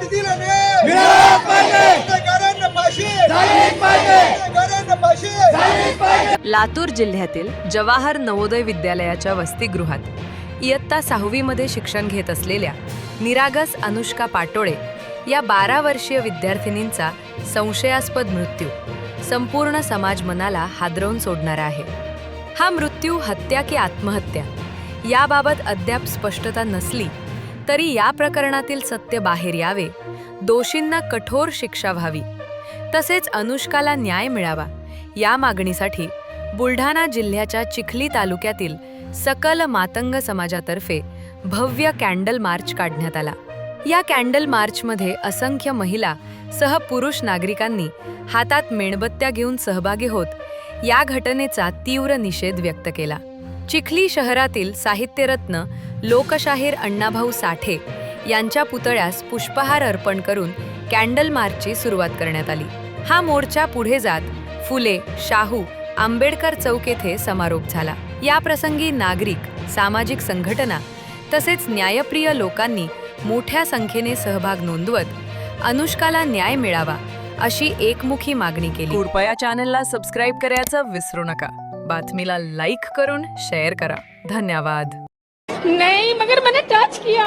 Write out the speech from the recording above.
दिला न्याय मिळाला पाहिजे, गुन्हेगारांना फाशी झालीच पाहिजे, गुन्हेगारांना फाशी झालीच पाहिजे। लातूर जिल्ह्यातील जवाहर नवोदय विद्यालयाच्या वसतिगृहात इयत्ता 6वी मध्ये शिक्षण घेत असलेल्या निरागस अनुष्का पाटोळे या 12 वर्षीय विद्यार्थिनींचा संशयास्पद मृत्यू संपूर्ण समाज मनाला हादरवून सोडणारा आहे। हा मृत्यू हत्या की आत्महत्या याबाबत अद्याप स्पष्टता नसली तरी या प्रकरणातील सत्य बाहेर यावे, दोषींना कठोर शिक्षा व्हावी, तसेच अनुष्काला न्याय मिळावा या मागणीसाठी बुलढाणा जिल्ह्याच्या चिखली तालुक्यातील सकल मातंग समाजातर्फे भव्य कॅन्डल मार्च काढण्यात आला। या कॅन्डल मार्चमध्ये असंख्य महिला सह पुरुष नागरिकांनी हातात मेणबत्त्या घेऊन सहभागी होत या घटनेचा तीव्र निषेध व्यक्त केला। चिखली शहरातील साहित्यरत्न लोकशाहीर अण्णाभाऊ साठे यांच्या पुतळ्यास पुष्पहार अर्पण करून कॅन्डल मार्चची सुरुवात करण्यात आली। हा मोर्चा पुढे जात फुले, शाहू, आंबेडकर चौक येथे समारोप झाला। या प्रसंगी नागरिक, सामाजिक संघटना तसेच न्यायप्रिय लोकांनी मोठ्या संख्येने सहभाग नोंदवत अनुष्काला न्याय मिळावा अशी एकमुखी मागणी केली। कृपया चॅनलला सबस्क्राइब करायचं विसरू नका। बातमीला लाईक करून शेअर करा। धन्यवाद। नहीं मगर मैंने टच किया